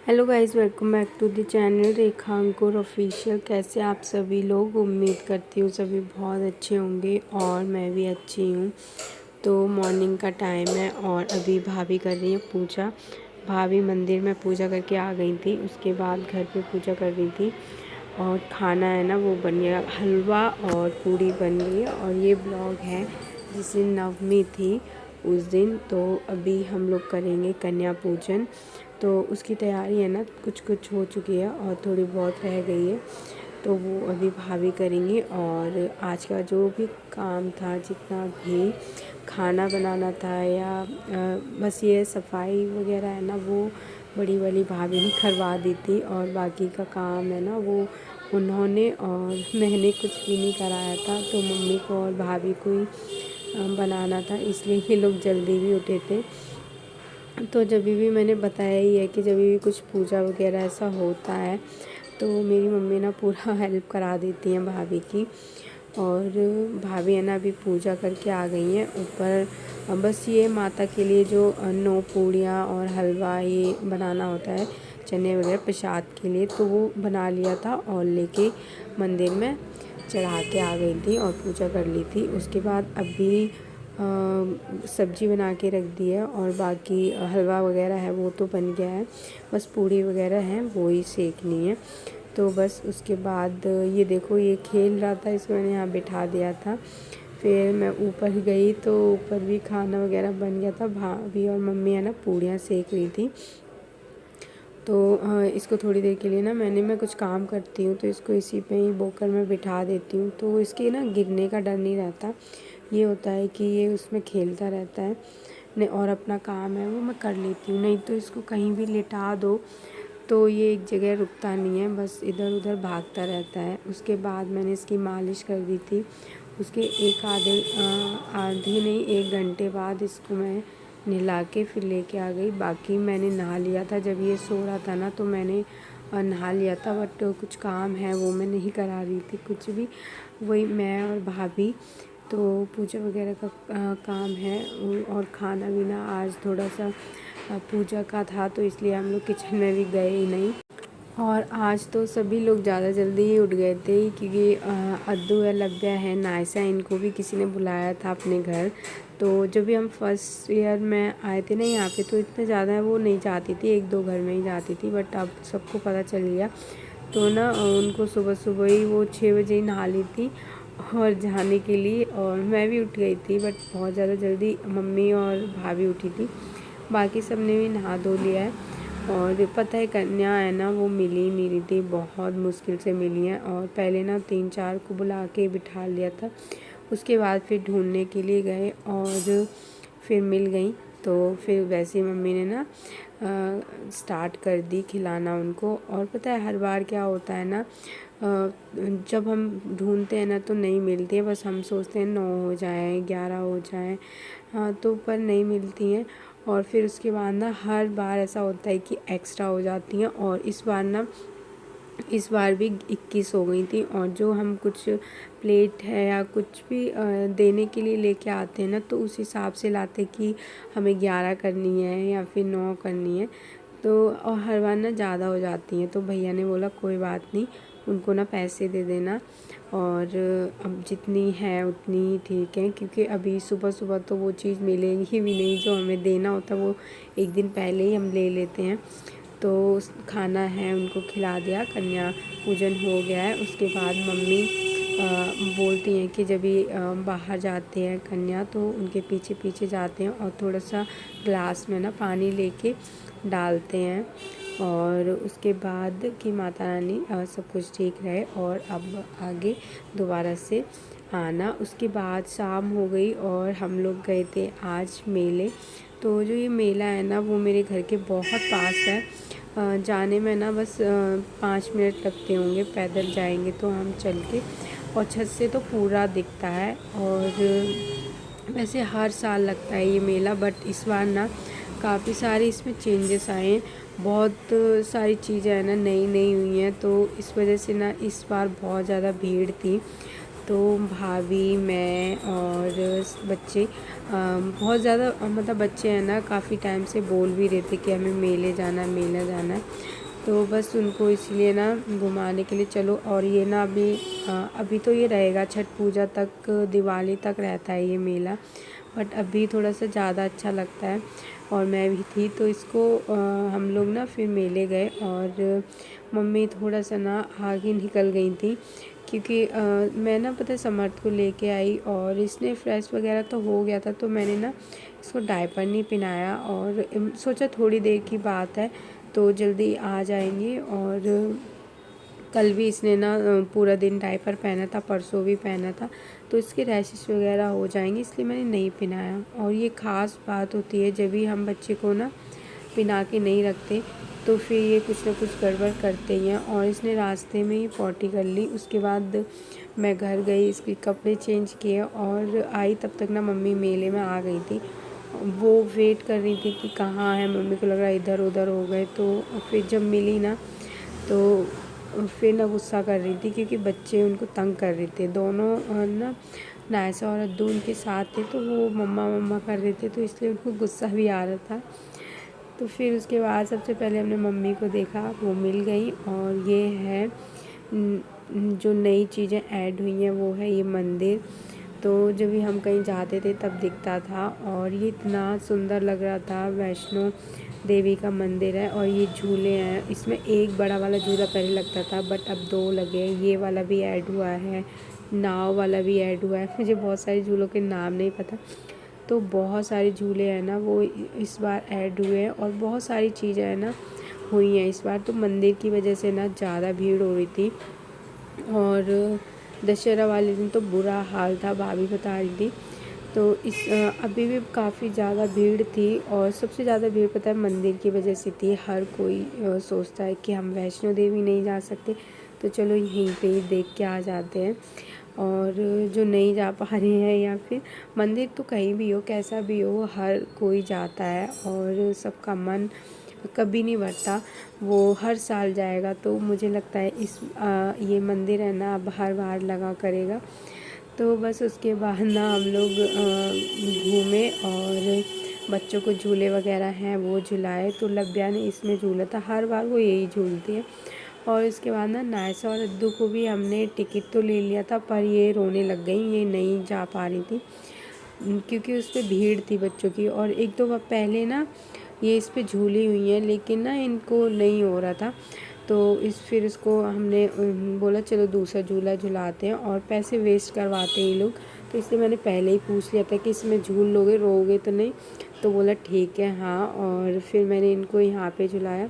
Hello guys, welcome back to the channel Rekha Ankur official. कैसे आप सभी लोग? उम्मीद करती हूँ सभी बहुत अच्छे होंगे और मैं भी अच्छी हूँ। तो मॉर्निंग का टाइम है और अभी भाभी कर रही है पूजा। भाभी मंदिर में पूजा करके आ गई थी, उसके बाद घर पे पूजा कर रही थी और खाना है ना वो बन गया, हलवा और पूड़ी बन गई। और ये ब्लॉग है जिस दिन नवमी थी उस दिन। तो अभी हम लोग करेंगे कन्या पूजन, तो उसकी तैयारी है ना कुछ कुछ हो चुकी है और थोड़ी बहुत रह गई है, तो वो अभी भाभी करेंगी। और आज का जो भी काम था, जितना भी खाना बनाना था या बस ये सफाई वगैरह है ना, वो बड़ी वाली भाभी ने करवा दी थी। और बाकी का काम है ना वो उन्होंने, और मैंने कुछ भी नहीं कराया था। तो मम्मी को और भाभी को ही बनाना था, इसलिए ये लोग जल्दी भी उठे थे। तो जब भी मैंने बताया ही है कि जब भी कुछ पूजा वगैरह ऐसा होता है तो मेरी मम्मी ना पूरा हेल्प करा देती हैं भाभी की। और भाभी है ना अभी पूजा करके आ गई हैं ऊपर। बस ये माता के लिए जो 9 पूड़ियाँ और हलवा ये बनाना होता है, चने वगैरह प्रसाद के लिए, तो वो बना लिया था और लेके मंदिर में चढ़ा के आ गई थी और पूजा कर ली थी। उसके बाद अभी सब्जी बना के रख दी है और बाकी हलवा वगैरह है वो तो बन गया है, बस पूड़ी वगैरह हैं वो ही सेकनी है। तो बस उसके बाद ये देखो ये खेल रहा था, इसको मैंने यहाँ बिठा दिया था। फिर मैं ऊपर गई तो ऊपर भी खाना वगैरह बन गया था। भाभी और मम्मी है ना पूड़ियाँ सेक रही थी। तो इसको थोड़ी देर के लिए ना मैं कुछ काम करती हूँ तो इसको इसी पे ही बोकर में बिठा देती हूँ, तो इसके ना गिरने का डर नहीं रहता। ये होता है कि ये उसमें खेलता रहता है नहीं, और अपना काम है वो मैं कर लेती हूँ। नहीं तो इसको कहीं भी लिटा दो तो ये एक जगह रुकता नहीं है, बस इधर उधर भागता रहता है। उसके बाद मैंने इसकी मालिश कर दी थी। उसके आधे नहीं 1 घंटे बाद इसको मैं नहला के फिर लेके आ गई। बाकी मैंने नहा लिया था, जब ये सो रहा था ना तो मैंने नहा लिया था, बट कुछ काम है वो मैं नहीं करा रही थी कुछ भी। वही मैं और भाभी, तो पूजा वगैरह का काम है। और खाना भी ना आज थोड़ा सा पूजा का था तो इसलिए हम लोग किचन में भी गए ही नहीं। और आज तो सभी लोग ज़्यादा जल्दी ही उठ गए थे क्योंकि अद्दू है, लव्या है, नायसा, इनको भी किसी ने बुलाया था अपने घर। तो जब भी हम फर्स्ट ईयर में आए थे ना यहाँ पे तो इतना ज़्यादा वो नहीं जाती थी, 1-2 घर में ही जाती थी, बट अब सबको पता चल गया। तो ना उनको सुबह सुबह ही वो 6 बजे ही नहा ली थी और जाने के लिए, और मैं भी उठ गई थी बट बहुत ज़्यादा जल्दी मम्मी और भाभी उठी थी। बाकी सब ने भी नहा धो लिया है। और पता है कन्या है ना वो मिली ही नहीं रही थी, बहुत मुश्किल से मिली है। और पहले ना 3-4 को बुला के बिठा लिया था, उसके बाद फिर ढूंढने के लिए गए और फिर मिल गई। तो फिर वैसे ही मम्मी ने ना स्टार्ट कर दी खिलाना उनको। और पता है हर बार क्या होता है ना, जब हम ढूंढते हैं ना तो नहीं मिलती है, बस हम सोचते हैं 9 हो जाए 11 हो जाए, हाँ तो पर नहीं मिलती हैं। और फिर उसके बाद ना हर बार ऐसा होता है कि एक्स्ट्रा हो जाती हैं। और इस बार भी 21 हो गई थी। और जो हम कुछ प्लेट है या कुछ भी देने के लिए लेके आते हैं ना तो उस हिसाब से लाते कि हमें 11 करनी है या फिर 9 करनी है। तो और हर बार ना ज़्यादा हो जाती हैं, तो भैया ने बोला कोई बात नहीं, उनको ना पैसे दे देना और अब जितनी है उतनी ही ठीक है, क्योंकि अभी सुबह सुबह तो वो चीज़ मिलेगी भी नहीं जो हमें देना होता, वो एक दिन पहले ही हम ले लेते हैं। तो खाना है उनको खिला दिया, कन्या पूजन हो गया है। उसके बाद मम्मी बोलती हैं कि जब भी बाहर जाते हैं कन्या तो उनके पीछे पीछे जाते हैं और थोड़ा सा ग्लास में ना पानी लेके डालते हैं। और उसके बाद कि माता रानी सब कुछ ठीक रहे और अब आगे दोबारा से आना। उसके बाद शाम हो गई और हम लोग गए थे आज मेले। तो जो ये मेला है ना वो मेरे घर के बहुत पास है, जाने में ना बस 5 मिनट लगते होंगे, पैदल जाएंगे तो हम चल के। और छत से तो पूरा दिखता है। और वैसे हर साल लगता है ये मेला, बट इस बार ना काफ़ी सारे इसमें चेंजेस आए हैं, बहुत सारी चीज़ें है ना नई नई हुई हैं, तो इस वजह से ना इस बार बहुत ज़्यादा भीड़ थी। तो भाभी, मैं और बच्चे बहुत ज़्यादा मतलब बच्चे हैं ना काफ़ी टाइम से बोल भी रहे थे कि हमें मेले जाना है, मेला जाना है। तो बस उनको इसलिए ना घुमाने के लिए चलो। और ये ना अभी तो ये रहेगा छठ पूजा तक, दिवाली तक रहता है ये मेला, बट अभी थोड़ा सा ज़्यादा अच्छा लगता है। और मैं भी थी तो इसको हम लोग ना फिर मेले गए, और मम्मी थोड़ा सा ना आगे निकल गई थी, क्योंकि मैं ना पता है समर्थ को लेके आई, और इसने फ्रेश वगैरह तो हो गया था, तो मैंने ना इसको डायपर नहीं पहनाया, और सोचा थोड़ी देर की बात है तो जल्दी आ जाएंगे। और कल भी इसने ना पूरा दिन डायपर पहना था, परसों भी पहना था, तो इसके रैशेस वगैरह हो जाएंगे, इसलिए मैंने नहीं पहनाया। और ये ख़ास बात होती है जब भी हम बच्चे को ना पहना के नहीं रखते तो फिर ये कुछ ना कुछ गड़बड़ करते ही हैं। और इसने रास्ते में ही पॉटी कर ली। उसके बाद मैं घर गई, इसके कपड़े चेंज किए और आई, तब तक ना मम्मी मेले में आ गई थी। वो वेट कर रही थी कि कहाँ है, मम्मी को लग रहा है इधर उधर हो गए। तो फिर जब मिली ना तो फिर ना गुस्सा कर रही थी, क्योंकि बच्चे उनको तंग कर रहे थे दोनों ना, नायसा और अद्दू उनके साथ थे, तो वो मम्मा मम्मा कर रहे थे, तो इसलिए उनको गुस्सा भी आ रहा था। तो फिर उसके बाद सबसे पहले हमने मम्मी को देखा, वो मिल गई। और ये है जो नई चीज़ें ऐड हुई हैं वो है ये मंदिर। तो जब भी हम कहीं जाते थे तब दिखता था, और ये इतना सुंदर लग रहा था। वैष्णो देवी का मंदिर है, और ये झूले हैं, इसमें एक बड़ा वाला झूला पहले लगता था बट अब 2 लगे हैं। ये वाला भी ऐड हुआ है, नाव वाला भी ऐड हुआ है। मुझे बहुत सारे झूलों के नाम नहीं पता, तो बहुत सारे झूले हैं ना वो इस बार ऐड हुए हैं, और बहुत सारी चीज़ें हैं ना हुई हैं इस बार। तो मंदिर की वजह से ना ज़्यादा भीड़ हो रही थी, और दशहरा वाले दिन तो बुरा हाल था, भाभी बता रही थी। तो अभी भी काफ़ी ज़्यादा भीड़ थी, और सबसे ज़्यादा भीड़ पता है मंदिर की वजह से थी। हर कोई सोचता है कि हम वैष्णो देवी नहीं जा सकते, तो चलो यहीं पे ही देख के आ जाते हैं। और जो नहीं जा पा रहे हैं, या फिर मंदिर तो कहीं भी हो, कैसा भी हो, हर कोई जाता है, और सबका मन कभी नहीं भरता, वो हर साल जाएगा। तो मुझे लगता है ये मंदिर है ना अब हर बार लगा करेगा। तो बस उसके बाद ना हम लोग घूमे, और बच्चों को झूले वगैरह हैं वो झुलाए। तो लब्या ने इसमें झूला था, हर बार वो यही झूलती है। और इसके बाद ना नायसा और अद्दू को भी हमने टिकट तो ले लिया था, पर ये रोने लग गई, ये नहीं जा पा रही थी, क्योंकि उस पर भीड़ थी बच्चों की। और 1-2 बार पहले ना ये इस पे झूली हुई हैं, लेकिन ना इनको नहीं हो रहा था, तो फिर इसको हमने बोला चलो दूसरा झूला झुलाते हैं, और पैसे वेस्ट करवाते हैं ये लोग, तो इसलिए मैंने पहले ही पूछ लिया था कि इसमें झूल लोगे, रोगे तो नहीं। तो बोला ठीक है हाँ, और फिर मैंने इनको यहाँ पे झुलाया।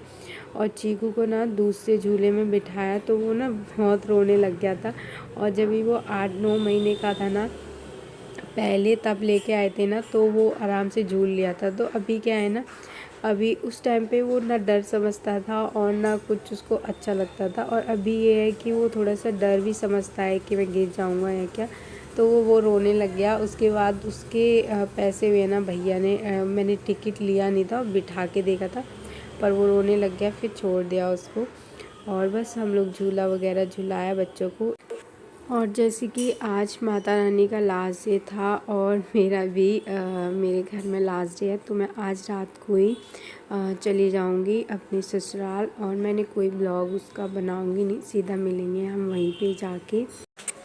और चीकू को ना दूसरे झूले में बिठाया, तो वो ना बहुत रोने लग गया था। और जब भी वो 8-9 महीने का था ना पहले, तब लेके आए थे ना, तो वो आराम से झूल लिया था। तो अभी क्या है ना, अभी उस टाइम पे वो ना डर समझता था और ना कुछ उसको अच्छा लगता था, और अभी ये है कि वो थोड़ा सा डर भी समझता है कि मैं गिर जाऊंगा या क्या। तो वो रोने लग गया। उसके बाद उसके पैसे हुए ना भैया ने, मैंने टिकट लिया नहीं था, बिठा के देखा था, पर वो रोने लग गया, फिर छोड़ दिया उसको। और बस हम लोग झूला वगैरह झुलाया बच्चों को। और जैसे कि आज माता रानी का लास्ट डे था, और मेरा भी मेरे घर में लास्ट डे है, तो मैं आज रात को ही चली जाऊंगी अपनी ससुराल, और मैंने कोई ब्लॉग उसका बनाऊंगी नहीं, सीधा मिलेंगे हम वहीं पे जाके।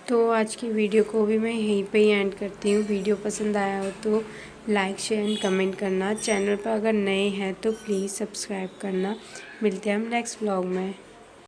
तो आज की वीडियो को भी मैं यहीं पे ही एंड करती हूँ। वीडियो पसंद आया हो तो लाइक शेयर एंड कमेंट करना। चैनल पर अगर नए हैं तो प्लीज़ सब्सक्राइब करना। मिलते हैं हम नेक्स्ट ब्लॉग में।